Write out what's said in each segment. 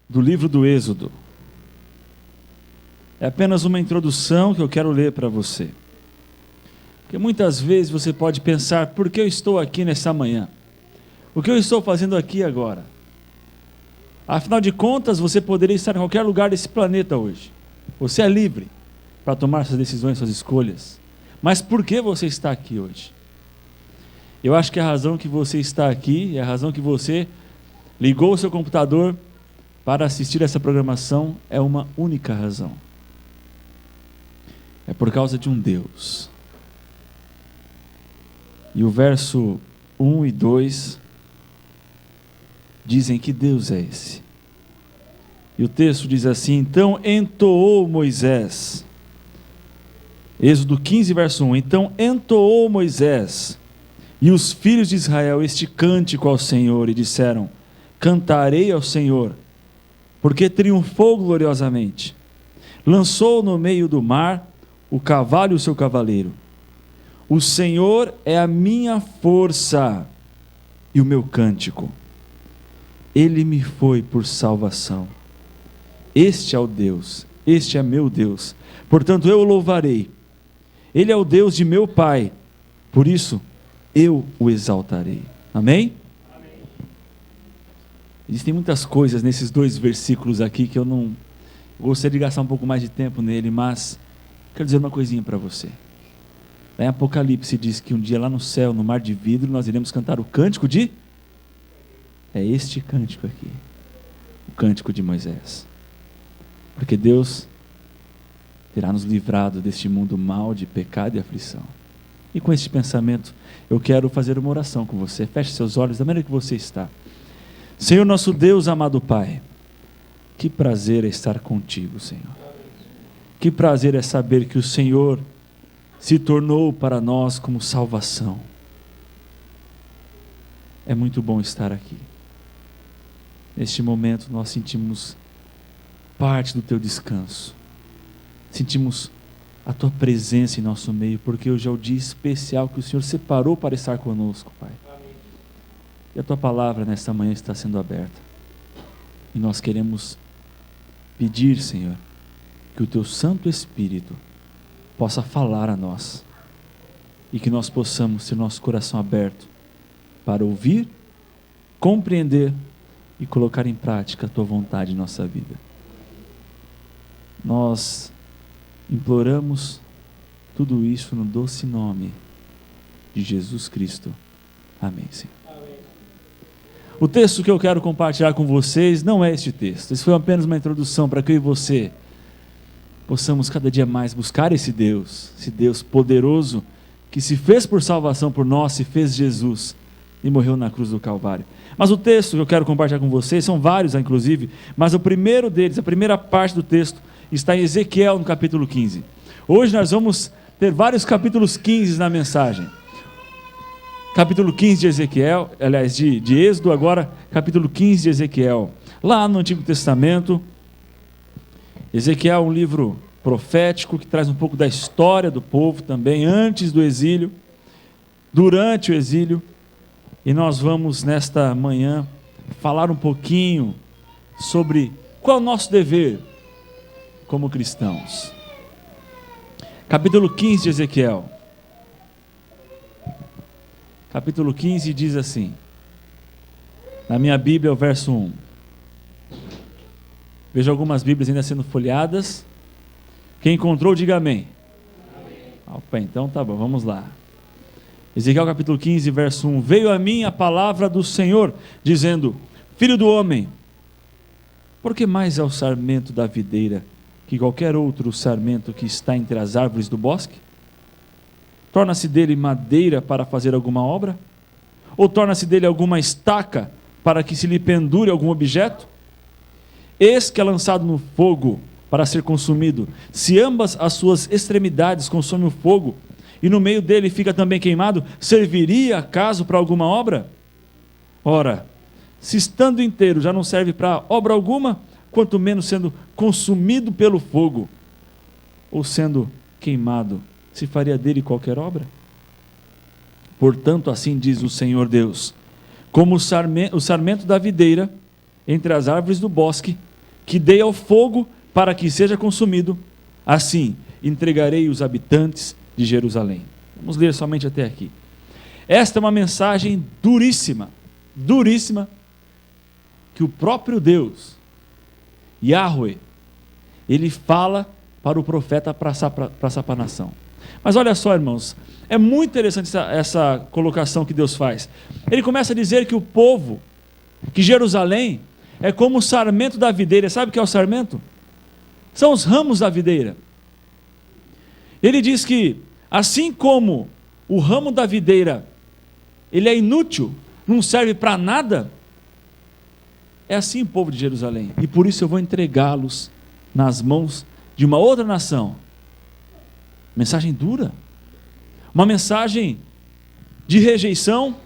do livro do Êxodo. É apenas uma introdução que eu quero ler para você. Porque muitas vezes você pode pensar, por que eu estou aqui nessa manhã? O que eu estou fazendo aqui agora? Afinal de contas, você poderia estar em qualquer lugar desse planeta hoje. Você é livre para tomar suas decisões, suas escolhas. Mas por que você está aqui hoje? Eu acho que a razão que você está aqui, a razão que você ligou o seu computador para assistir essa programação é uma única razão. É por causa de um Deus. E o verso 1 e 2 dizem que Deus é esse. E o texto diz assim: então entoou Moisés. Êxodo 15, verso 1. Então entoou Moisés e os filhos de Israel este cântico ao Senhor, e disseram: cantarei ao Senhor, porque triunfou gloriosamente. Lançou no meio do mar o cavalo e o seu cavaleiro. O Senhor é a minha força e o meu cântico. Ele me foi por salvação. Este é o Deus, este é meu Deus. Portanto eu o louvarei. Ele é o Deus de meu pai, por isso eu o exaltarei. Amém? Amém. Existem muitas coisas nesses dois versículos aqui que eu gostaria de gastar um pouco mais de tempo nele, mas quero dizer uma coisinha para você. Lá em Apocalipse diz que um dia lá no céu, no mar de vidro, nós iremos cantar o cântico de... É este cântico aqui, o cântico de Moisés. Porque Deus terá nos livrado deste mundo mau de pecado e aflição. E com este pensamento, eu quero fazer uma oração com você. Feche seus olhos da maneira que você está. Senhor nosso Deus, amado Pai, que prazer é estar contigo, Senhor. Que prazer é saber que o Senhor se tornou para nós como salvação. É muito bom estar aqui. Neste momento nós sentimos parte do teu descanso. Sentimos a tua presença em nosso meio, porque hoje é o dia especial que o Senhor separou para estar conosco, Pai. Amém. E a tua palavra nesta manhã está sendo aberta. E nós queremos pedir, Senhor, que o teu Santo Espírito possa falar a nós e que nós possamos ter nosso coração aberto para ouvir, compreender e colocar em prática a tua vontade em nossa vida. Nós imploramos tudo isso no doce nome de Jesus Cristo. Amém, Senhor. Amém. O texto que eu quero compartilhar com vocês não é este texto. Isso foi apenas uma introdução para que eu e você possamos cada dia mais buscar esse Deus poderoso, que se fez por salvação por nós, se fez Jesus e morreu na cruz do Calvário. Mas o texto que eu quero compartilhar com vocês, são vários inclusive, mas o primeiro deles, a primeira parte do texto, está em Ezequiel no capítulo 15. Hoje nós vamos ter vários capítulos 15 na mensagem. Capítulo 15 de Ezequiel, aliás, de Êxodo, agora capítulo 15 de Ezequiel. Lá no Antigo Testamento, Ezequiel é um livro profético que traz um pouco da história do povo também, antes do exílio, durante o exílio, e nós vamos nesta manhã falar um pouquinho sobre qual é o nosso dever como cristãos. Capítulo 15 de Ezequiel. Capítulo 15 diz assim, na minha Bíblia, o verso 1. Vejo algumas Bíblias ainda sendo folheadas. Quem encontrou, diga amém. Amém. Opa, então tá bom, vamos lá. Ezequiel capítulo 15, verso 1. Veio a mim a palavra do Senhor, dizendo: Filho do homem, por que mais é o sarmento da videira que qualquer outro sarmento que está entre as árvores do bosque? Torna-se dele madeira para fazer alguma obra? Ou torna-se dele alguma estaca para que se lhe pendure algum objeto? Eis que é lançado no fogo para ser consumido. Se ambas as suas extremidades consomem o fogo, e no meio dele fica também queimado, serviria acaso para alguma obra? Ora, se estando inteiro já não serve para obra alguma, quanto menos sendo consumido pelo fogo, ou sendo queimado, se faria dele qualquer obra? Portanto, assim diz o Senhor Deus: como o sarmento da videira entre as árvores do bosque, que dei ao fogo para que seja consumido, assim entregarei os habitantes de Jerusalém. Vamos ler somente até aqui. Esta é uma mensagem duríssima, duríssima, que o próprio Deus, Yahweh, ele fala para o profeta passar para a nação. Mas olha só, irmãos, é muito interessante essa colocação que Deus faz. Ele começa a dizer que o povo, que Jerusalém, é como o sarmento da videira. Sabe o que é o sarmento? São os ramos da videira. Ele diz que, assim como o ramo da videira, ele é inútil, não serve para nada, é assim o povo de Jerusalém. E por isso eu vou entregá-los nas mãos de uma outra nação. Mensagem dura. Uma mensagem de rejeição,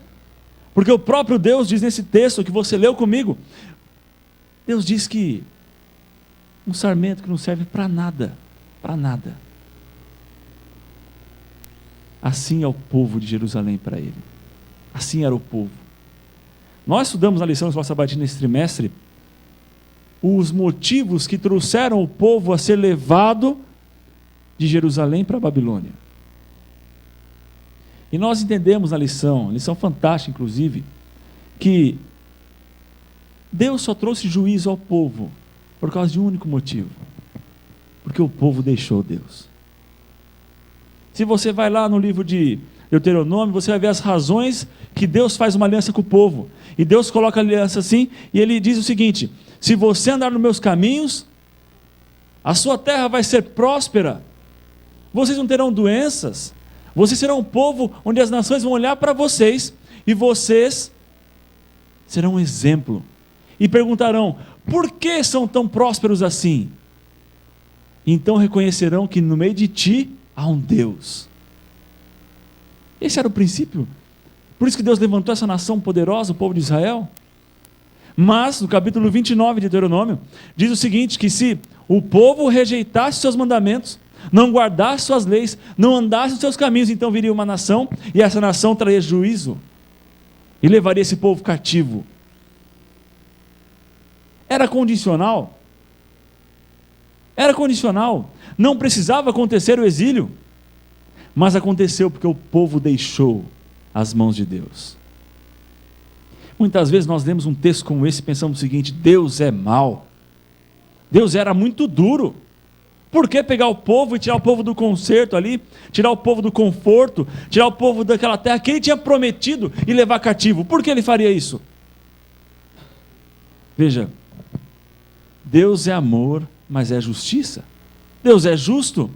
porque o próprio Deus diz nesse texto que você leu comigo, Deus diz que um sarmento que não serve para nada, para nada. Assim é o povo de Jerusalém para ele. Assim era o povo. Nós estudamos na lição de Escola Sabatina nesse trimestre os motivos que trouxeram o povo a ser levado de Jerusalém para a Babilônia. E nós entendemos na lição fantástica inclusive, que Deus só trouxe juízo ao povo por causa de um único motivo: porque o povo deixou Deus. Se você vai lá no livro de Deuteronômio, você vai ver as razões que Deus faz uma aliança com o povo. E Deus coloca a aliança assim, e ele diz o seguinte: se você andar nos meus caminhos, a sua terra vai ser próspera, vocês não terão doenças, vocês serão um povo onde as nações vão olhar para vocês, e vocês serão um exemplo. E perguntarão: por que são tão prósperos assim? Então reconhecerão que no meio de ti há um Deus. Esse era o princípio. Por isso que Deus levantou essa nação poderosa, o povo de Israel. Mas, no capítulo 29 de Deuteronômio, diz o seguinte, que se o povo rejeitasse seus mandamentos, não guardasse suas leis, não andasse nos seus caminhos, então viria uma nação, e essa nação traria juízo, e levaria esse povo cativo. Era condicional. Era condicional. Não precisava acontecer o exílio, mas aconteceu porque o povo deixou as mãos de Deus. Muitas vezes nós lemos um texto como esse e pensamos o seguinte: Deus é mau, Deus era muito duro. Por que pegar o povo e tirar o povo do concerto ali, tirar o povo do conforto, tirar o povo daquela terra que ele tinha prometido e levar cativo? Por que ele faria isso? Veja, Deus é amor, mas é justiça. Deus é justo.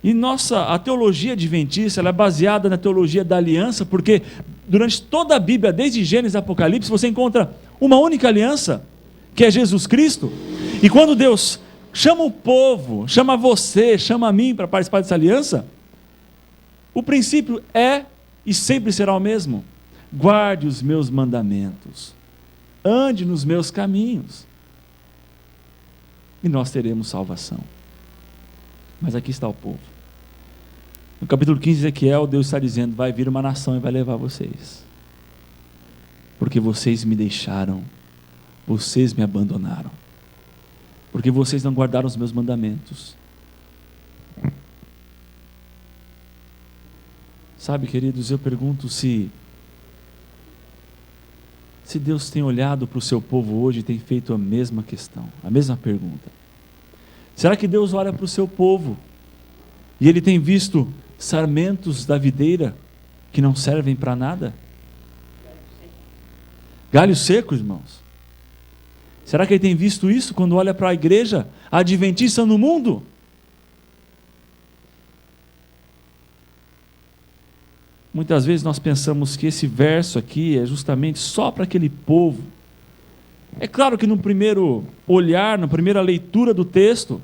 E a teologia adventista, ela é baseada na teologia da aliança, porque durante toda a Bíblia, desde Gênesis a Apocalipse, você encontra uma única aliança, que é Jesus Cristo. E quando Deus chama o povo, chama você, chama a mim para participar dessa aliança, o princípio é e sempre será o mesmo: guarde os meus mandamentos, ande nos meus caminhos, e nós teremos salvação. Mas aqui está o povo. No capítulo 15 de Ezequiel, Deus está dizendo: vai vir uma nação e vai levar vocês, porque vocês me deixaram, vocês me abandonaram, porque vocês não guardaram os meus mandamentos. Sabe, queridos, eu pergunto se Deus tem olhado para o seu povo hoje e tem feito a mesma questão, a mesma pergunta. Será que Deus olha para o seu povo e ele tem visto sarmentos da videira que não servem para nada? Galhos secos, irmãos. Será que ele tem visto isso quando olha para a igreja adventista no mundo? Muitas vezes nós pensamos que esse verso aqui é justamente só para aquele povo. É claro que no primeiro olhar, na primeira leitura do texto,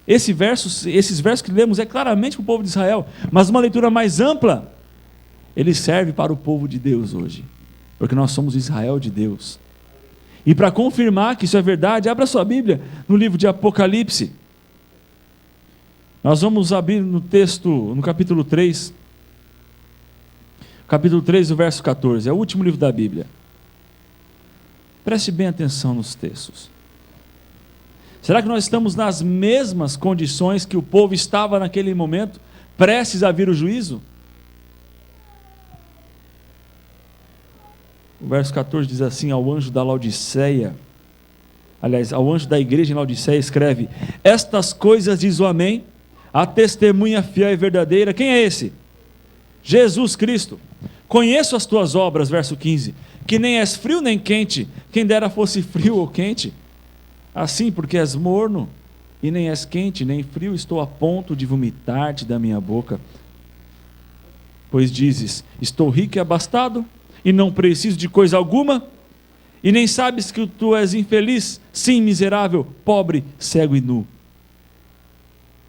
esses versos que lemos é claramente para o povo de Israel, mas uma leitura mais ampla, ele serve para o povo de Deus hoje, porque nós somos Israel de Deus. E para confirmar que isso é verdade, abra sua Bíblia no livro de Apocalipse. Nós vamos abrir no texto, no capítulo 3, capítulo 3, o verso 14, é o último livro da Bíblia. Preste bem atenção nos textos. Será que nós estamos nas mesmas condições que o povo estava naquele momento, prestes a vir o juízo? O verso 14 diz assim: ao anjo da Laodiceia, aliás, ao anjo da igreja em Laodiceia escreve: estas coisas diz o Amém, a testemunha fiel e verdadeira. Quem é esse? Jesus Cristo. Conheço as tuas obras, verso 15, que nem és frio nem quente, quem dera fosse frio ou quente. Assim, porque és morno, e nem és quente nem frio, estou a ponto de vomitar-te da minha boca. Pois dizes: estou rico e abastado, e não preciso de coisa alguma, e nem sabes que tu és infeliz, sim, miserável, pobre, cego e nu.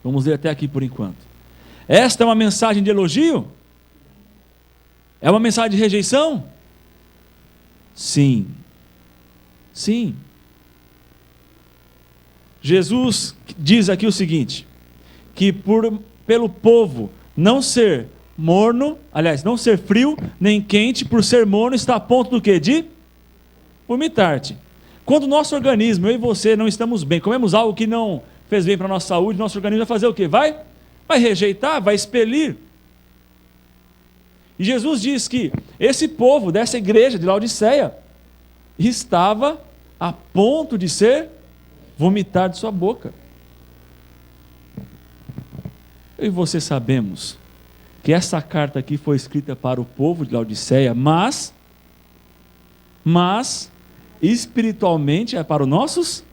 Vamos ler até aqui por enquanto. Esta é uma mensagem de elogio? É uma mensagem de rejeição? Sim. Sim. Jesus diz aqui o seguinte, que pelo povo não ser morno, aliás, não ser frio nem quente, por ser morno, está a ponto do quê? De vomitar-te. Quando o nosso organismo, eu e você, não estamos bem, comemos algo que não fez bem para a nossa saúde, nosso organismo vai fazer o quê? Vai rejeitar, vai expelir. E Jesus diz que esse povo dessa igreja de Laodiceia estava a ponto de ser vomitado de sua boca. Eu e você sabemos que essa carta aqui foi escrita para o povo de Laodiceia, mas espiritualmente é para os nossos.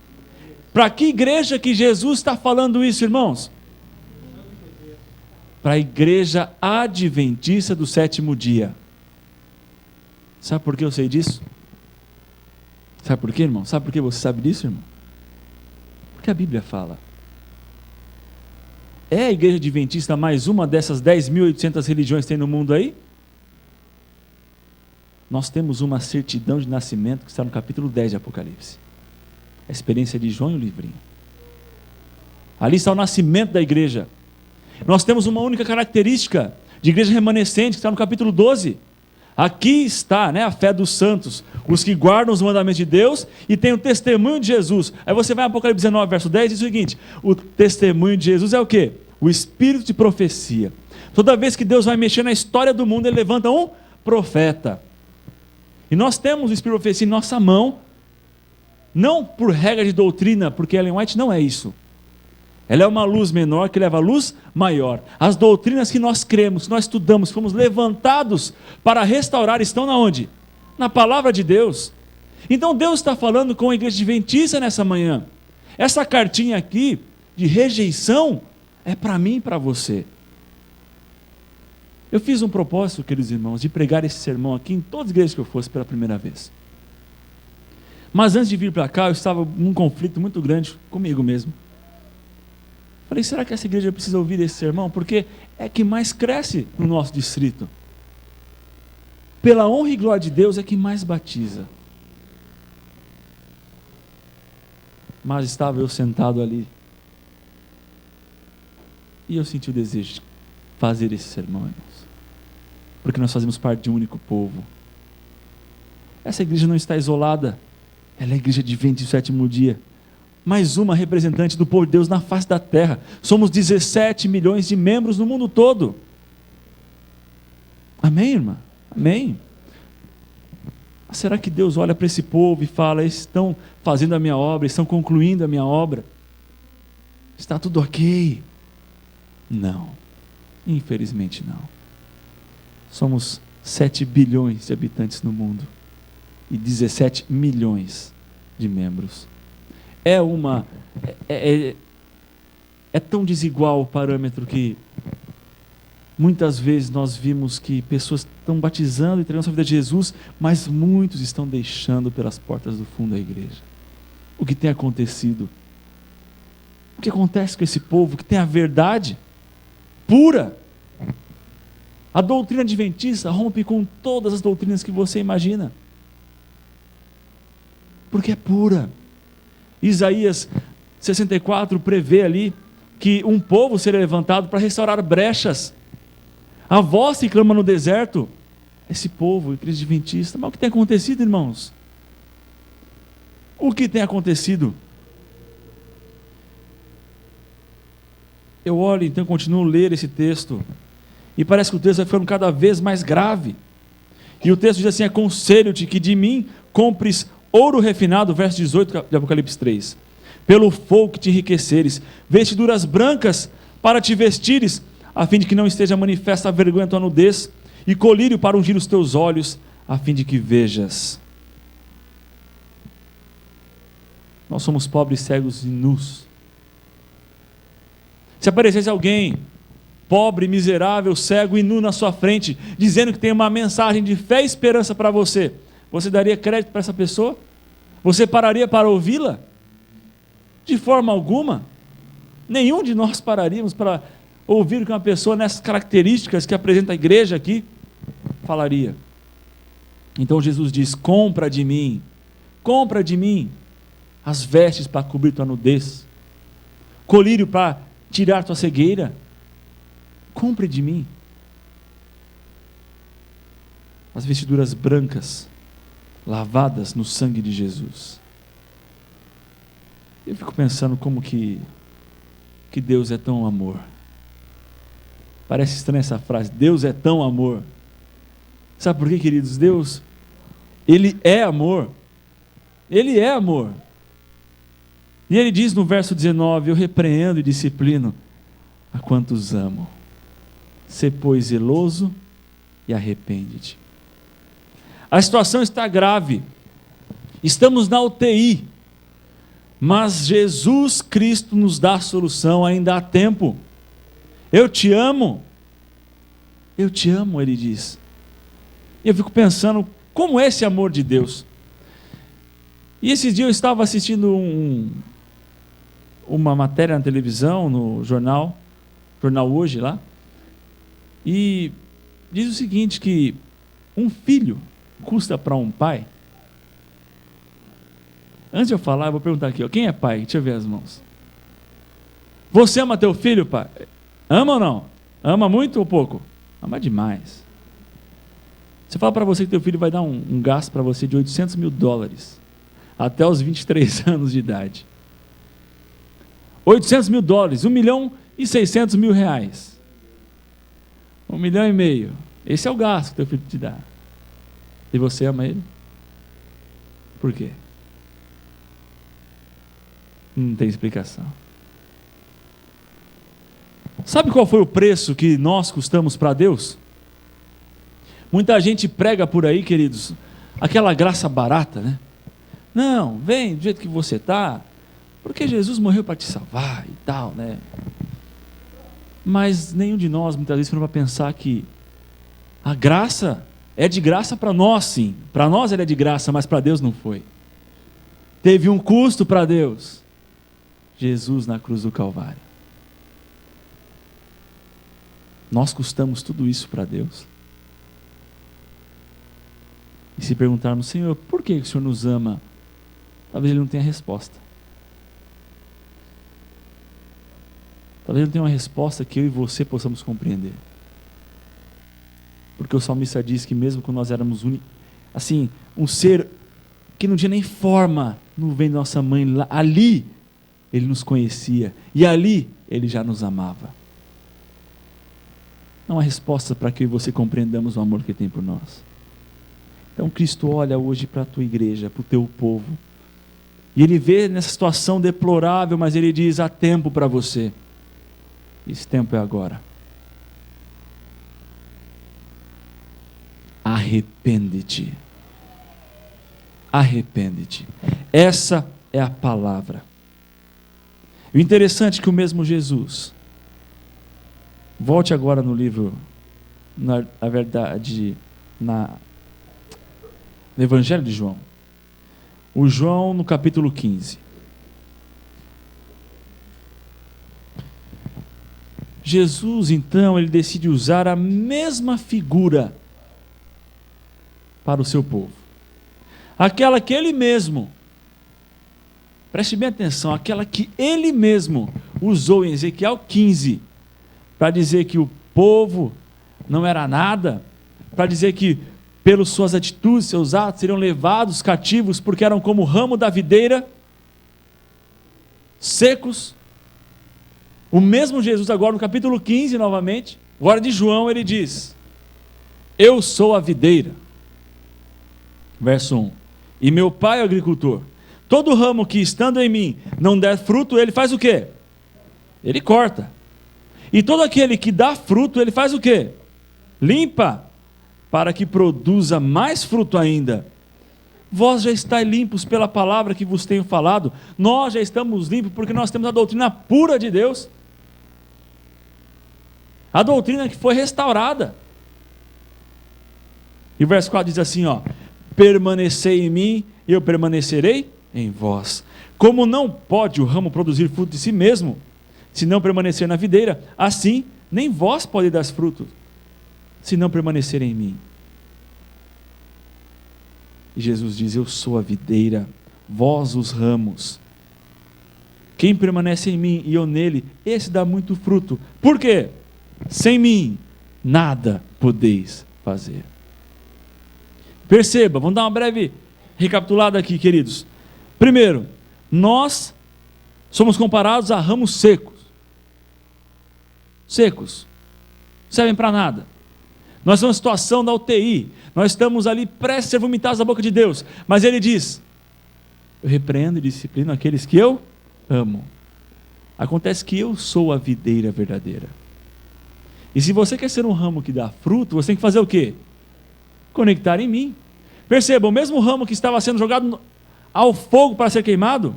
Para que igreja que Jesus está falando isso, irmãos? Para a igreja adventista do sétimo dia. Sabe por que eu sei disso? Sabe por quê, irmão? Sabe por que você sabe disso, irmão? Porque a Bíblia fala. É a igreja adventista mais uma dessas 10.800 religiões que tem no mundo aí? Nós temos uma certidão de nascimento que está no capítulo 10 de Apocalipse. A experiência de João e o livrinho. Ali está o nascimento da igreja. Nós temos uma única característica de igreja remanescente, que está no capítulo 12. Aqui está, a fé dos santos, os que guardam os mandamentos de Deus e têm o testemunho de Jesus. Aí você vai em Apocalipse 19, verso 10, e diz o seguinte: o testemunho de Jesus é o quê? O espírito de profecia. Toda vez que Deus vai mexer na história do mundo, Ele levanta um profeta. E nós temos o espírito de profecia em nossa mão, não por regra de doutrina, porque Ellen White não é isso. Ela é uma luz menor que leva a luz maior. As doutrinas que nós cremos, que nós estudamos, fomos levantados para restaurar, estão na onde? Na palavra de Deus. Então Deus está falando com a igreja adventista nessa manhã. Essa cartinha aqui, de rejeição, é para mim e para você. Eu fiz um propósito, queridos irmãos, de pregar esse sermão aqui em todas as igrejas que eu fosse pela primeira vez. Mas antes de vir para cá, eu estava num conflito muito grande comigo mesmo. Falei, será que essa igreja precisa ouvir esse sermão? Porque é que mais cresce no nosso distrito. Pela honra e glória de Deus é que mais batiza. Mas estava eu sentado ali. E eu senti o desejo de fazer esse sermão, irmãos. Porque nós fazemos parte de um único povo. Essa igreja não está isolada. Ela é a igreja adventista do sétimo dia. Mais uma representante do povo de Deus na face da terra. Somos 17 milhões de membros no mundo todo. Amém, irmã? Amém. Mas será que Deus olha para esse povo e fala: eles estão fazendo a minha obra, estão concluindo a minha obra? Está tudo ok? Não. Infelizmente não. Somos 7 bilhões de habitantes no mundo. E 17 milhões de membros. É tão desigual o parâmetro que muitas vezes nós vimos que pessoas estão batizando e entregando sua vida a Jesus, mas muitos estão deixando pelas portas do fundo da igreja. O que tem acontecido? O que acontece com esse povo que tem a verdade pura? A doutrina adventista rompe com todas as doutrinas que você imagina. Porque é pura. Isaías 64 prevê ali que um povo será levantado para restaurar brechas. A voz que clama no deserto, esse povo, igreja adventista. Mas o que tem acontecido, irmãos? O que tem acontecido? Eu olho, então, continuo a ler esse texto, e parece que o texto vai ficando cada vez mais grave. E o texto diz assim: aconselho-te que de mim compres ouro refinado, verso 18 de Apocalipse 3, pelo fogo que te enriqueceres, vestiduras brancas para te vestires, a fim de que não esteja manifesta a vergonha da tua nudez, e colírio para ungir os teus olhos, a fim de que vejas. Nós somos pobres, cegos e nus. Se aparecesse alguém pobre, miserável, cego e nu na sua frente, dizendo que tem uma mensagem de fé e esperança para você, você daria crédito para essa pessoa? Você pararia para ouvi-la? De forma alguma. Nenhum de nós pararíamos para ouvir o que uma pessoa nessas características que apresenta a igreja aqui falaria. Então Jesus diz: compra de mim as vestes para cobrir tua nudez, colírio para tirar tua cegueira. Compre de mim as vestiduras brancas, lavadas no sangue de Jesus. Eu fico pensando como que Deus é tão amor. Parece estranha essa frase, Deus é tão amor. Sabe por quê, queridos? Deus, Ele é amor. Ele é amor. E Ele diz no verso 19: eu repreendo e disciplino a quantos amo. Sê, pois, zeloso e arrepende-te. A situação está grave. Estamos na UTI. Mas Jesus Cristo nos dá a solução, ainda há tempo. Eu te amo, Ele diz. E eu fico pensando, como é esse amor de Deus? E esses dias eu estava assistindo uma matéria na televisão, no jornal Hoje lá, e diz o seguinte, que um filho custa para um pai. Antes de eu falar, eu vou perguntar aqui, ó, quem é pai? Deixa eu ver as mãos. Você ama teu filho, pai? Ama ou não? Ama muito ou pouco? Ama demais. Você fala para você que teu filho vai dar um gasto para você de $800 mil até os 23 anos de idade. $800 mil, R$1.600.000. R$1,5 milhão. Esse é o gasto que teu filho te dá. E você ama ele? Por quê? Não tem explicação. Sabe qual foi o preço que nós custamos para Deus? Muita gente prega por aí, queridos, aquela graça barata, né? Não, vem do jeito que você está, porque Jesus morreu para te salvar e tal, né? Mas nenhum de nós, muitas vezes, para pensar que a graça é de graça para nós, sim. Para nós ela é de graça, mas para Deus não foi. Teve um custo para Deus. Jesus na cruz do Calvário. Nós custamos tudo isso para Deus. E se perguntarmos, Senhor, por que o Senhor nos ama? Talvez Ele não tenha resposta. Talvez Ele não tenha uma resposta que eu e você possamos compreender. Porque o salmista diz que mesmo quando nós éramos assim, um ser que não tinha nem forma no ventre da nossa mãe, ali Ele nos conhecia e ali Ele já nos amava. Não há resposta para que eu e você compreendamos o amor que Ele tem por nós. Então Cristo olha hoje para a tua igreja, para o teu povo, e Ele vê nessa situação deplorável, mas Ele diz: há tempo para você. Esse tempo é agora. Arrepende-te. Arrepende-te. Essa é a palavra. O interessante é que o mesmo Jesus, volte agora no livro, no Evangelho de João. O João no capítulo 15. Jesus, então, Ele decide usar a mesma figura para o seu povo. Aquela que Ele mesmo, preste bem atenção, aquela que Ele mesmo usou em Ezequiel 15, para dizer que o povo não era nada, para dizer que pelas suas atitudes, seus atos, seriam levados cativos, porque eram como o ramo da videira, secos. O mesmo Jesus agora no capítulo 15 novamente, agora de João, ele diz: eu sou a videira, verso 1, e meu pai é o agricultor. Todo ramo que estando em mim não der fruto, ele faz o quê? Ele corta. E todo aquele que dá fruto, ele faz o quê? Limpa, para que produza mais fruto ainda. Vós já estáis limpos pela palavra que vos tenho falado. Nós já estamos limpos porque nós temos a doutrina pura de Deus. A doutrina que foi restaurada. E o verso 4 diz assim, ó: permanecei em mim e eu permanecerei em vós. Como não pode o ramo produzir fruto de si mesmo, se não permanecer na videira, assim nem vós podeis dar fruto, se não permanecer em mim. E Jesus diz: eu sou a videira, vós os ramos. Quem permanece em mim e eu nele, esse dá muito fruto. Por quê? Sem mim nada podeis fazer. Perceba, vamos dar uma breve recapitulada aqui, queridos. Primeiro, nós somos comparados a ramos secos. Secos. Servem para nada. Nós estamos em situação da UTI. Nós estamos ali prestes a ser vomitados da boca de Deus. Mas ele diz: eu repreendo e disciplino aqueles que eu amo. Acontece que eu sou a videira verdadeira. E se você quer ser um ramo que dá fruto, você tem que fazer o quê? Conectar em mim. Perceba, o mesmo ramo que estava sendo jogado ao fogo para ser queimado,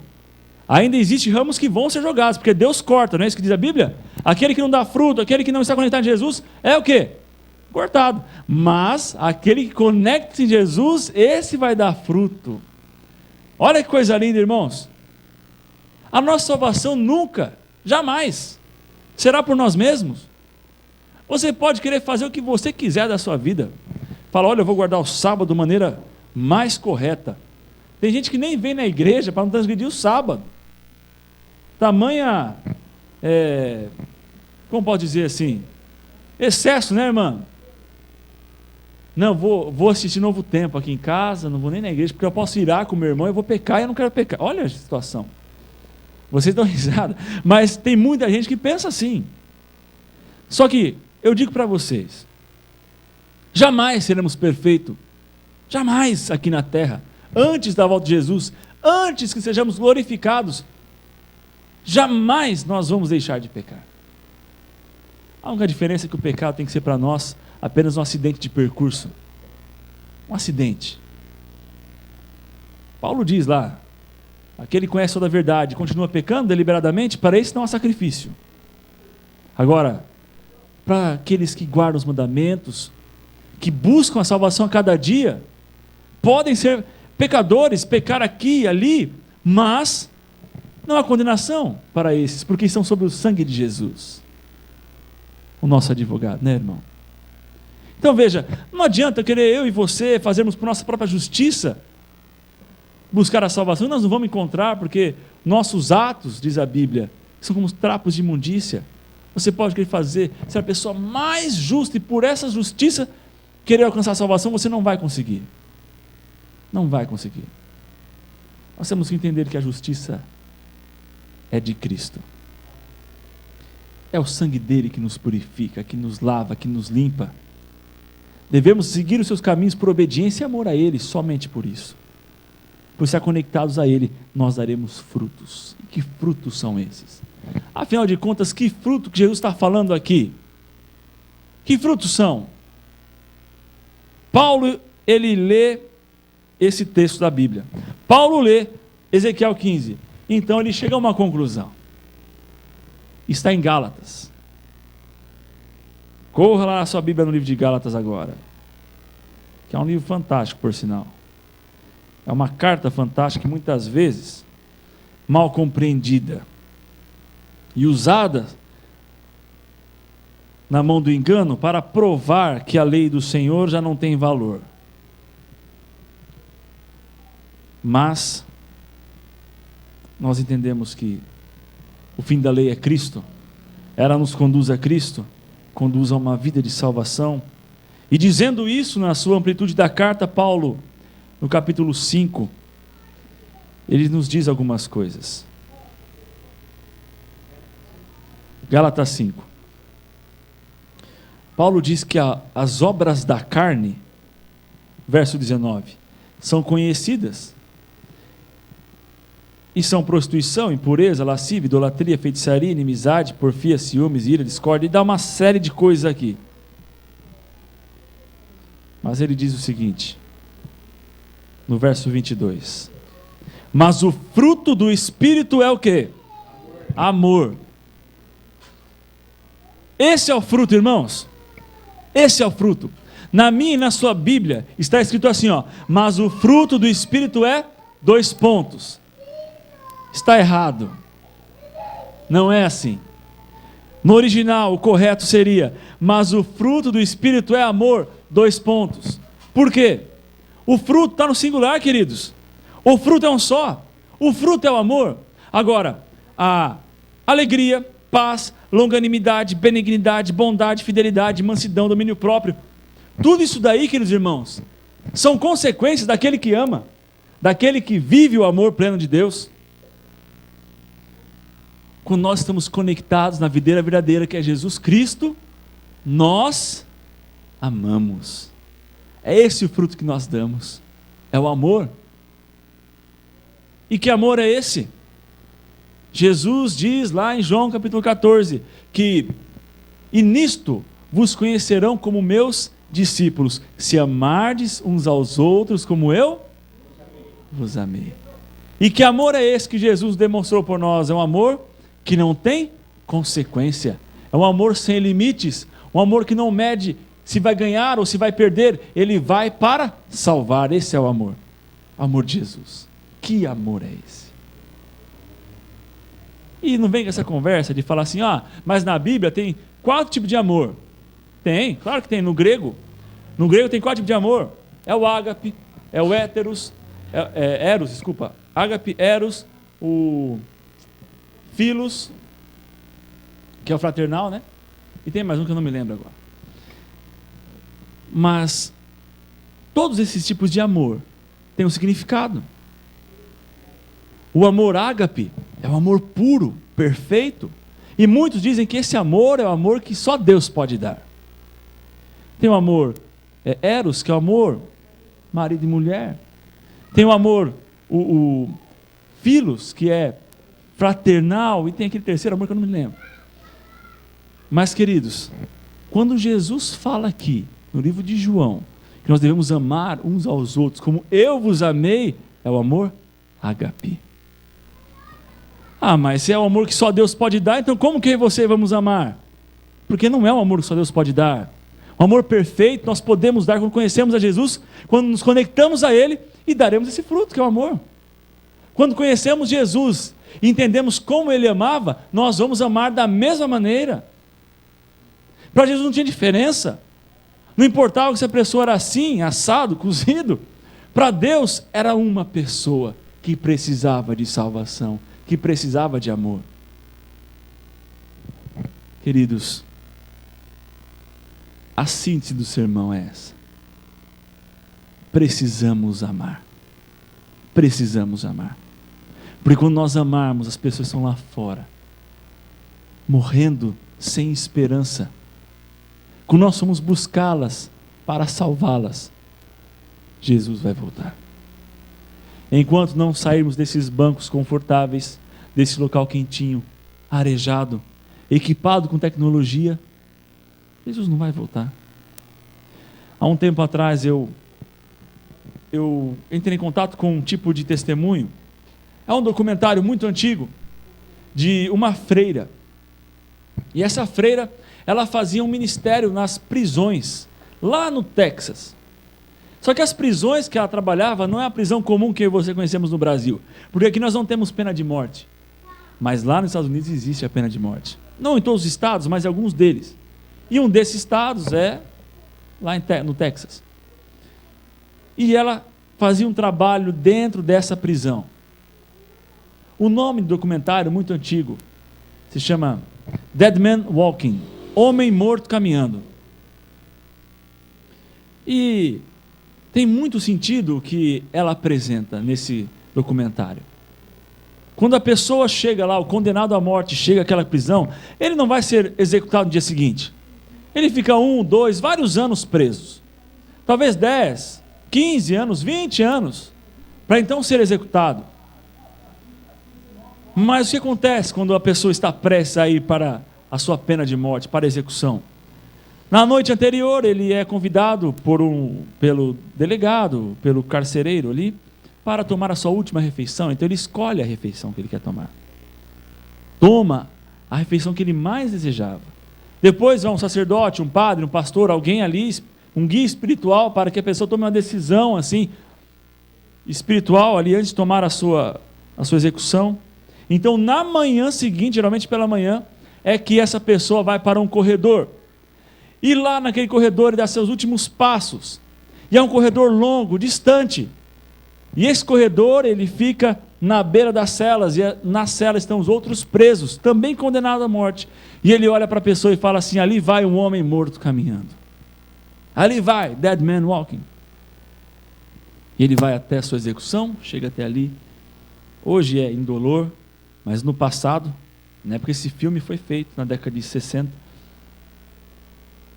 ainda existe ramos que vão ser jogados, porque Deus corta, não é isso que diz a Bíblia? Aquele que não dá fruto, aquele que não está conectado em Jesus, é o quê? Cortado. Mas aquele que conecta em Jesus, esse vai dar fruto. Olha que coisa linda, irmãos. A nossa salvação nunca, jamais, será por nós mesmos. Você pode querer fazer o que você quiser da sua vida. Fala: olha, eu vou guardar o sábado de maneira mais correta. Tem gente que nem vem na igreja para não transgredir o sábado. Tamanha, como pode dizer assim, excesso, né, irmã? Não, vou assistir Novo Tempo aqui em casa, não vou nem na igreja, porque eu posso irar com meu irmão, eu vou pecar e eu não quero pecar. Olha a situação. Vocês dão risada, mas tem muita gente que pensa assim. Só que eu digo para vocês, jamais seremos perfeitos, jamais aqui na terra, antes da volta de Jesus, antes que sejamos glorificados, jamais nós vamos deixar de pecar. A única diferença é que o pecado tem que ser para nós apenas um acidente de percurso, um acidente. Paulo diz lá: aquele que conhece toda a verdade continua pecando deliberadamente, para esse não há sacrifício. Agora, para aqueles que guardam os mandamentos, que buscam a salvação a cada dia, podem ser pecadores, pecar aqui e ali, mas não há condenação para esses, porque estão sob o sangue de Jesus, o nosso advogado, né, irmão? Então veja, não adianta querer eu e você fazermos por nossa própria justiça, buscar a salvação. Nós não vamos encontrar, porque nossos atos, diz a Bíblia, são como trapos de imundícia. Você pode querer fazer, ser a pessoa mais justa, e por essa justiça querer alcançar a salvação, você não vai conseguir. Não vai conseguir. Nós temos que entender que a justiça é de Cristo. É o sangue dele que nos purifica, que nos lava, que nos limpa. Devemos seguir os seus caminhos por obediência e amor a ele, somente por isso. Por estar conectados a ele, nós daremos frutos. E que frutos são esses? Afinal de contas, que fruto que Jesus está falando aqui? Que frutos são? Paulo, ele lê esse texto da Bíblia. Paulo lê Ezequiel 15. Então ele chega a uma conclusão. Está em Gálatas. Corra lá na sua Bíblia no livro de Gálatas agora. Que é um livro fantástico, por sinal. É uma carta fantástica que muitas vezes mal compreendida e usada na mão do engano para provar que a lei do Senhor já não tem valor. Mas nós entendemos que o fim da lei é Cristo. Ela nos conduz a Cristo, conduz a uma vida de salvação, E dizendo isso, na sua amplitude da carta, Paulo, no capítulo 5, ele nos diz algumas coisas. Gálatas 5. Paulo diz que as obras da carne, verso 19, são conhecidas. E são prostituição, impureza, lascívia, idolatria, feitiçaria, inimizade, porfia, ciúmes, ira, discórdia, e dá uma série de coisas aqui. Mas ele diz o seguinte, no verso 22. Mas o fruto do Espírito é o quê? Amor. Esse é o fruto, irmãos. Esse é o fruto. Na minha e na sua Bíblia está escrito assim, ó. Mas o fruto do Espírito é... Está errado. Não é assim. No original, o correto seria: mas o fruto do Espírito é amor. Por quê? O fruto está no singular, queridos. O fruto é um só. O fruto é o amor. Agora, a alegria, paz, longanimidade, benignidade, bondade, fidelidade, mansidão, domínio próprio. Tudo isso daí, queridos irmãos, são consequências daquele que ama, daquele que vive o amor pleno de Deus. Quando nós estamos conectados na videira verdadeira, que é Jesus Cristo, nós amamos. É esse o fruto que nós damos. É o amor. E que amor é esse? Jesus diz lá em João capítulo 14, que e nisto vos conhecerão como meus discípulos, se amardes uns aos outros como eu vos amei. E que amor é esse que Jesus demonstrou por nós? É um amor que não tem consequência, é um amor sem limites, um amor que não mede se vai ganhar ou se vai perder, ele vai para salvar. Esse é o amor de Jesus. Que amor é esse? E não vem com essa conversa de falar assim, mas na Bíblia tem 4 tipos de amor. Tem, claro que tem. No grego tem 4 tipos de amor. É o ágape, é o héteros, eros, desculpa, ágape, eros, o filos, que é o fraternal, né? E tem mais um que eu não me lembro agora. Mas todos esses tipos de amor têm um significado. O amor ágape é um amor puro, perfeito. E muitos dizem que esse amor é o amor que só Deus pode dar. Tem o amor eros, que é o amor marido e mulher. Tem o amor, o filos, que é fraternal. E tem aquele terceiro amor que eu não me lembro. Mas, queridos, quando Jesus fala aqui, no livro de João, que nós devemos amar uns aos outros como eu vos amei, é o amor ágape. Mas se é o amor que só Deus pode dar, então como que eu e você vamos amar? Porque não é um amor que só Deus pode dar. Um amor perfeito nós podemos dar quando conhecemos a Jesus, quando nos conectamos a Ele e daremos esse fruto que é o amor. Quando conhecemos Jesus e entendemos como Ele amava, nós vamos amar da mesma maneira. Para Jesus não tinha diferença. Não importava se a pessoa era assim, assado, cozido. Para Deus era uma pessoa que precisava de salvação, que precisava de amor. Queridos, a síntese do sermão é essa. Precisamos amar. Precisamos amar. Porque quando nós amarmos, as pessoas estão lá fora, morrendo sem esperança. Quando nós formos buscá-las para salvá-las, Jesus vai voltar. Enquanto não sairmos desses bancos confortáveis, desse local quentinho, arejado, equipado com tecnologia, Jesus não vai voltar. Há um tempo atrás eu entrei em contato com um tipo de testemunho. É um documentário muito antigo de uma freira. E essa freira, ela fazia um ministério nas prisões, lá no Texas. Só que as prisões que ela trabalhava não é a prisão comum que você conhecemos no Brasil, porque aqui nós não temos pena de morte. Mas lá nos Estados Unidos existe a pena de morte. Não em todos os estados, mas em alguns deles. E um desses estados é lá no Texas. E ela fazia um trabalho dentro dessa prisão. O nome do documentário, muito antigo, se chama Dead Man Walking, Homem Morto Caminhando. E tem muito sentido o que ela apresenta nesse documentário. Quando a pessoa chega lá, o condenado à morte chega àquela prisão, ele não vai ser executado no dia seguinte. Ele fica 1, 2, vários anos presos. Talvez 10, 15 anos, 20 anos, para então ser executado. Mas o que acontece quando a pessoa está prestes a ir para a sua pena de morte, para a execução? Na noite anterior, ele é convidado pelo delegado, pelo carcereiro ali, para tomar a sua última refeição. Então ele escolhe a refeição que ele quer tomar. Toma a refeição que ele mais desejava. Depois vai um sacerdote, um padre, um pastor, alguém ali, um guia espiritual, para que a pessoa tome uma decisão assim, espiritual ali, antes de tomar a sua execução. Então na manhã seguinte, geralmente pela manhã, é que essa pessoa vai para um corredor. E lá naquele corredor ele dá seus últimos passos. E é um corredor longo, distante. E esse corredor ele fica na beira das celas. E na cela estão os outros presos, também condenados à morte. E ele olha para a pessoa e fala assim: ali vai um homem morto caminhando. Ali vai, dead man walking. E ele vai até a sua execução, chega até ali. Hoje é indolor, mas no passado, na época que esse filme foi feito, na década de 60,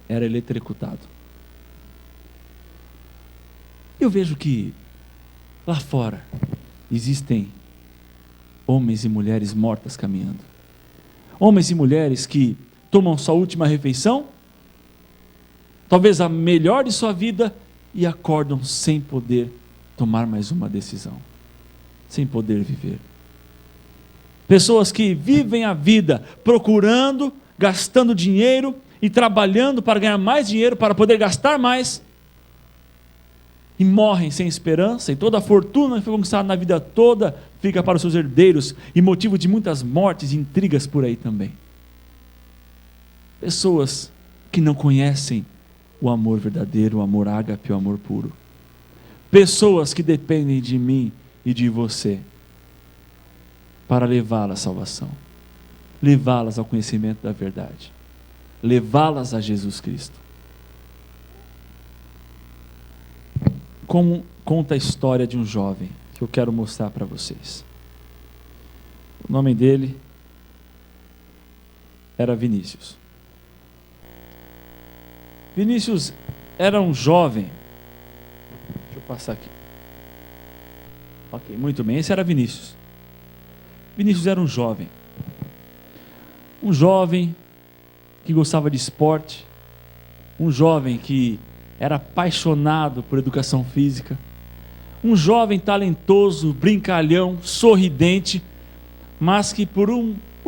era eletrocutado. Eu vejo que lá fora existem homens e mulheres mortas caminhando. Homens e mulheres que tomam sua última refeição, talvez a melhor de sua vida, e acordam sem poder tomar mais uma decisão, sem poder viver. Pessoas que vivem a vida procurando, gastando dinheiro e trabalhando para ganhar mais dinheiro, para poder gastar mais, e morrem sem esperança, e toda a fortuna que foi conquistada na vida toda fica para os seus herdeiros, e motivo de muitas mortes e intrigas por aí também. Pessoas que não conhecem o amor verdadeiro, o amor ágape, o amor puro. Pessoas que dependem de mim e de você para levá-las à salvação, levá-las ao conhecimento da verdade, levá-las a Jesus Cristo. Como conta a história de um jovem que eu quero mostrar para vocês. O nome dele era Vinícius. Vinícius era um jovem. Deixa eu passar aqui. Ok, muito bem, esse era Vinícius. Vinícius era um jovem. Um jovem que gostava de esporte. Um jovem que era apaixonado por educação física. Um jovem talentoso, brincalhão, sorridente, mas que por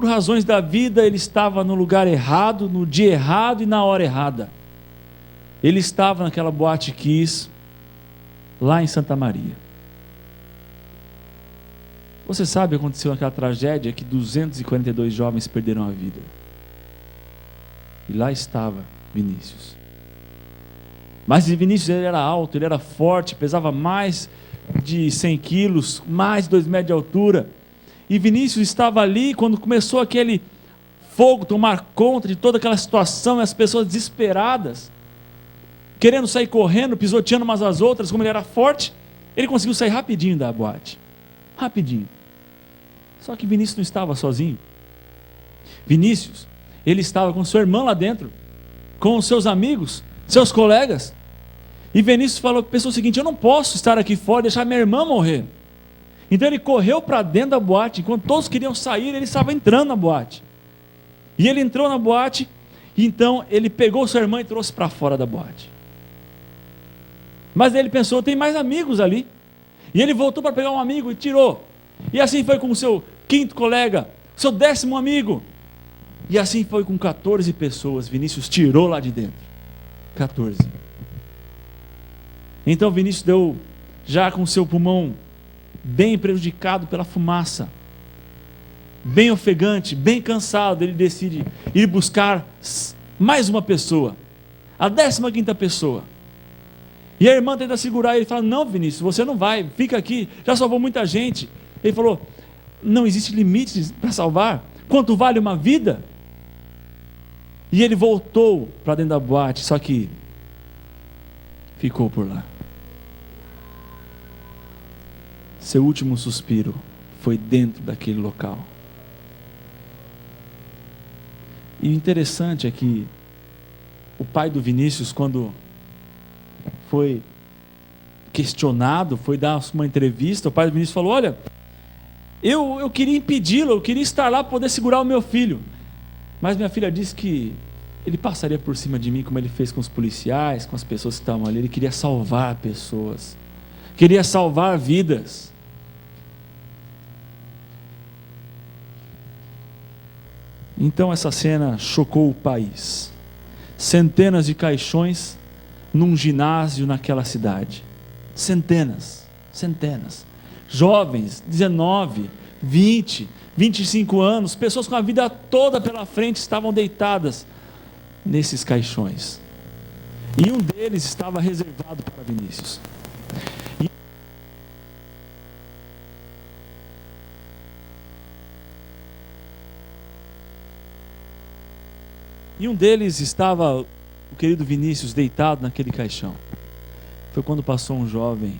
razões da vida ele estava no lugar errado, no dia errado e na hora errada. Ele estava naquela boate Kiss, lá em Santa Maria. Você sabe o que aconteceu naquela tragédia que 242 jovens perderam a vida. E lá estava Vinícius. Mas Vinícius ele era alto, ele era forte, pesava mais de 100 quilos, mais de 2 metros de altura. E Vinícius estava ali quando começou aquele fogo tomar conta de toda aquela situação, e as pessoas desesperadas, querendo sair correndo, pisoteando umas às outras. Como ele era forte, ele conseguiu sair rapidinho da boate. Rapidinho. Só que Vinícius não estava sozinho. Vinícius, ele estava com sua irmã lá dentro, com os seus amigos, seus colegas. E Vinícius pensou o seguinte: eu não posso estar aqui fora e deixar minha irmã morrer. Então ele correu para dentro da boate. Enquanto todos queriam sair, ele estava entrando na boate. E ele entrou na boate, e então ele pegou sua irmã e trouxe para fora da boate. Mas ele pensou: tem mais amigos ali. E ele voltou para pegar um amigo e tirou. E assim foi com o seu 5º colega, seu 10º amigo. E assim foi com 14 pessoas. Vinícius tirou lá de dentro. 14. Então Vinícius deu, já com seu pulmão bem prejudicado pela fumaça, bem ofegante, bem cansado, ele decide ir buscar mais uma pessoa, a 15ª pessoa. E a irmã tenta segurar ele e fala: não, Vinícius, você não vai, fica aqui, já salvou muita gente. Ele falou: não existe limite para salvar, quanto vale uma vida? E ele voltou para dentro da boate, só que ficou por lá. Seu último suspiro foi dentro daquele local. E o interessante é que o pai do Vinícius, quando foi questionado, foi dar uma entrevista, o pai do Vinícius falou: olha, eu queria impedi-lo, eu queria estar lá para poder segurar o meu filho, mas minha filha disse que ele passaria por cima de mim, como ele fez com os policiais, com as pessoas que estavam ali. Ele queria salvar pessoas, queria salvar vidas. Então essa cena chocou o país. Centenas de caixões num ginásio naquela cidade. Centenas. Jovens, 19, 20, 25 anos, pessoas com a vida toda pela frente estavam deitadas nesses caixões. E um deles estava reservado para Vinícius. E um deles estava o querido Vinícius deitado naquele caixão. Foi quando passou um jovem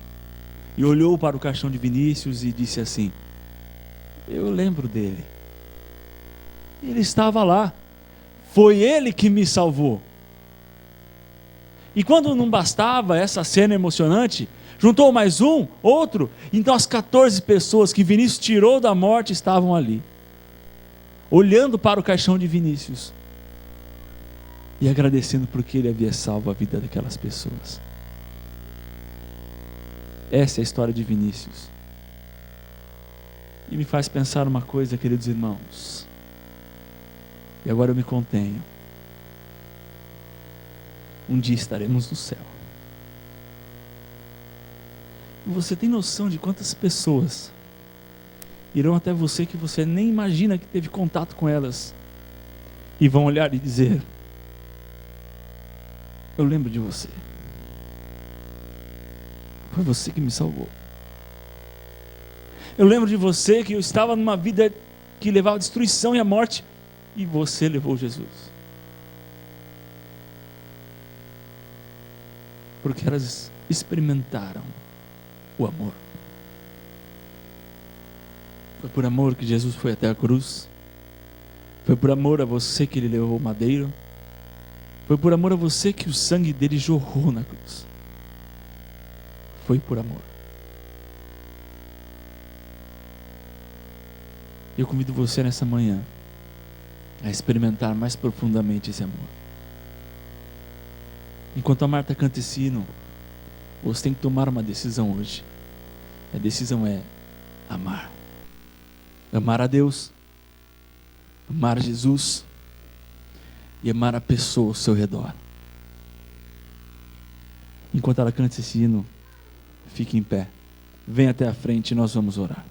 e olhou para o caixão de Vinícius e disse assim: eu lembro dele. Ele estava lá. Foi ele que me salvou. E quando não bastava essa cena emocionante, juntou mais um, outro, então as 14 pessoas que Vinícius tirou da morte estavam ali, olhando para o caixão de Vinícius e agradecendo porque ele havia salvo a vida daquelas pessoas. Essa é a história de Vinícius. E me faz pensar uma coisa, queridos irmãos. E agora eu me contenho. Um dia estaremos no céu. E você tem noção de quantas pessoas irão até você que você nem imagina que teve contato com elas e vão olhar e dizer: eu lembro de você. Foi você que me salvou. Eu lembro de você, que eu estava numa vida que levava à destruição e à morte, e você levou Jesus. Porque elas experimentaram o amor. Foi por amor que Jesus foi até a cruz. Foi por amor a você que ele levou o madeiro. Foi por amor a você que o sangue dele jorrou na cruz. Foi por amor. Eu convido você nessa manhã a experimentar mais profundamente esse amor. Enquanto a Marta canta esse hino, você tem que tomar uma decisão hoje. A decisão é amar. Amar a Deus, amar Jesus e amar a pessoa ao seu redor. Enquanto ela canta esse hino, fique em pé. Venha até a frente e nós vamos orar.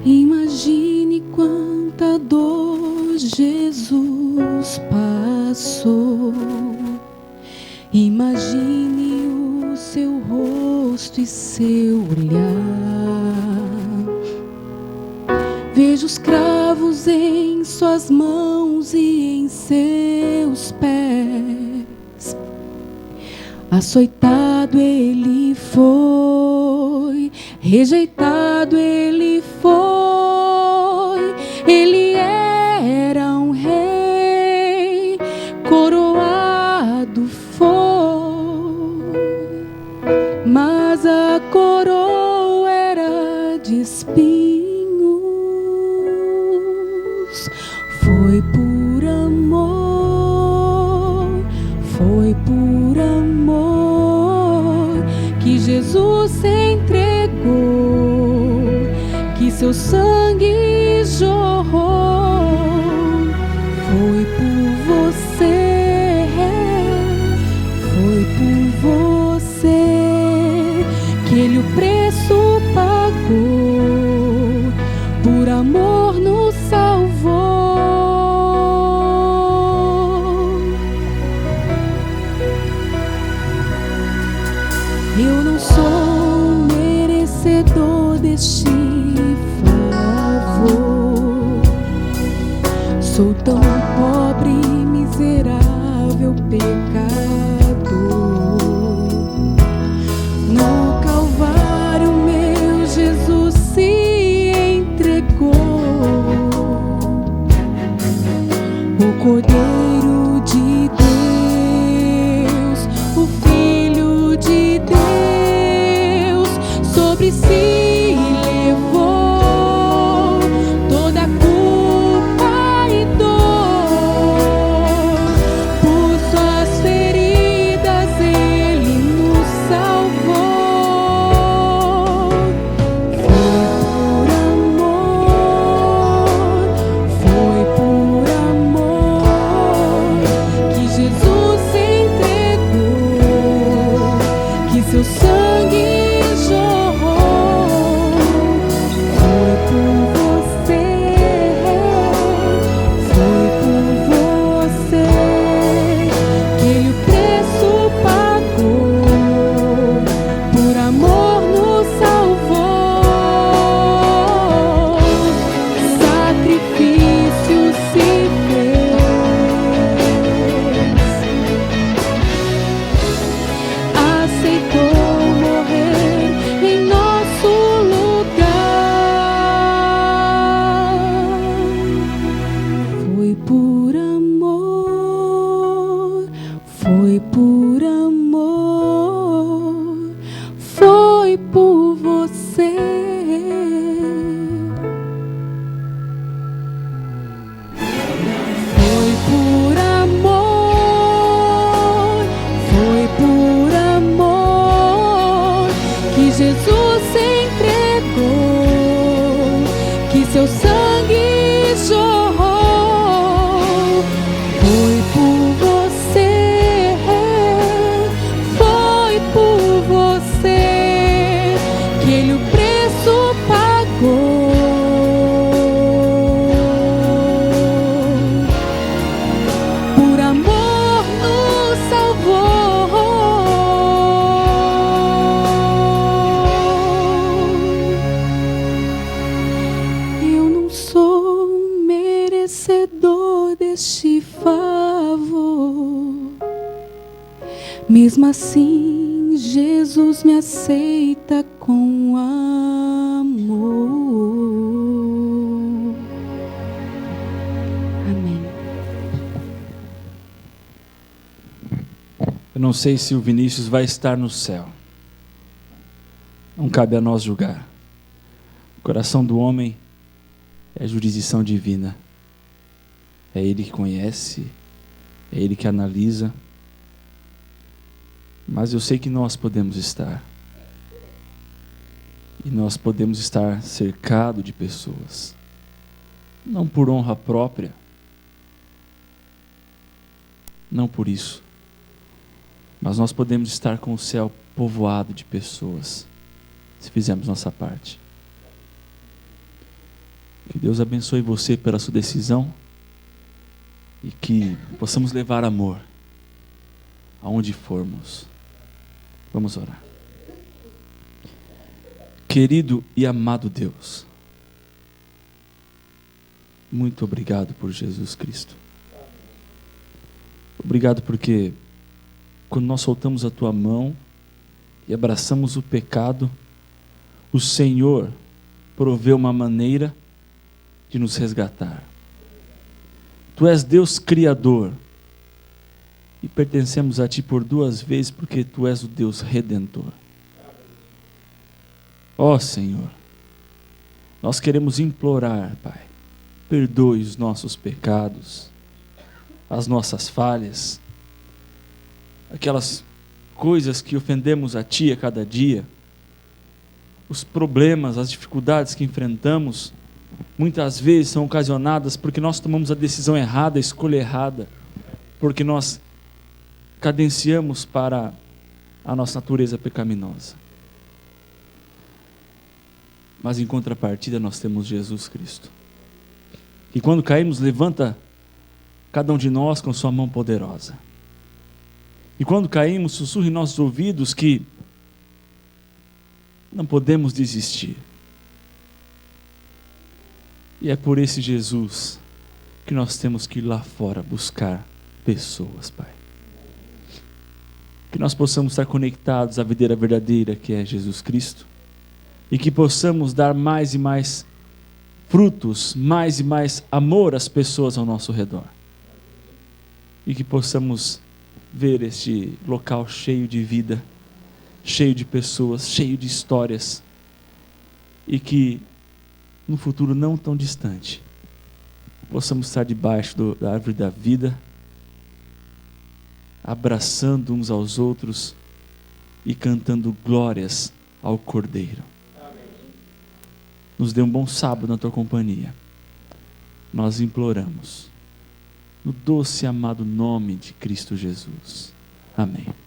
Imagine quanta dor Jesus passou. Imagine o seu rosto e seu olhar. Veja os cravos em suas mãos e em seus pés. Açoitado ele foi, rejeitado ele foi. Ele era um rei, coroado foi, mas a coroa era de espinhos. Foi por amor, foi por amor que Jesus se entregou, que seu sangue jorrou. Foi por você, foi por você que ele o preço pagou, por amor nos salvou. Eu não sou merecedor deste favor. Sou tão pobre, miserável pecador. No Calvário meu Jesus se entregou. O Cordeiro de Deus, o Filho de Deus, sobre si levou toda a culpa e dor. Por suas feridas ele nos salvou. Foi por amor que Jesus se entregou, que seu sangue jorrou. Foi por você que ele o preço pagou, por amor nos salvou. Sacrifício se fez, aceitou morrer em nosso lugar. Foi por amor, foi por amor, foi por você. Foi por amor que Jesus se entregou, que seu sangue jorrou. Foi por você que ele o preço pagou. Por amor nos salvou. Eu não sou merecedor deste favor. Mesmo assim, Jesus me aceita com amor. Amém. Eu não sei se o Vinícius vai estar no céu. Não cabe a nós julgar. O coração do homem é jurisdição divina. É Ele que conhece, é Ele que analisa. Mas eu sei que nós podemos estar. E nós podemos estar cercado de pessoas. Não por honra própria. Não por isso. Mas nós podemos estar com o céu povoado de pessoas, se fizermos nossa parte. Que Deus abençoe você pela sua decisão e que possamos levar amor aonde formos. Vamos orar. Querido e amado Deus, muito obrigado por Jesus Cristo. Obrigado porque quando nós soltamos a Tua mão e abraçamos o pecado, o Senhor proveu uma maneira de nos resgatar. Tu és Deus Criador e pertencemos a Ti por duas vezes porque Tu és o Deus Redentor. Ó Senhor, nós queremos implorar, Pai, perdoe os nossos pecados, as nossas falhas, aquelas coisas que ofendemos a Ti a cada dia, os problemas, as dificuldades que enfrentamos, muitas vezes são ocasionadas porque nós tomamos a decisão errada, a escolha errada, porque nós cadenciamos para a nossa natureza pecaminosa. Mas em contrapartida nós temos Jesus Cristo. E quando caímos, levanta cada um de nós com sua mão poderosa. E quando caímos, sussurra em nossos ouvidos que Não podemos desistir. E é por esse Jesus que nós temos que ir lá fora buscar pessoas, Pai. Que nós possamos estar conectados à videira verdadeira, que é Jesus Cristo, e que possamos dar mais e mais frutos, mais e mais amor às pessoas ao nosso redor. E que possamos ver este local cheio de vida, cheio de pessoas, cheio de histórias, e que no futuro não tão distante possamos estar debaixo da árvore da vida, abraçando uns aos outros e cantando glórias ao Cordeiro. Nos dê um bom sábado na tua companhia. Nós imploramos no doce e amado nome de Cristo Jesus. Amém.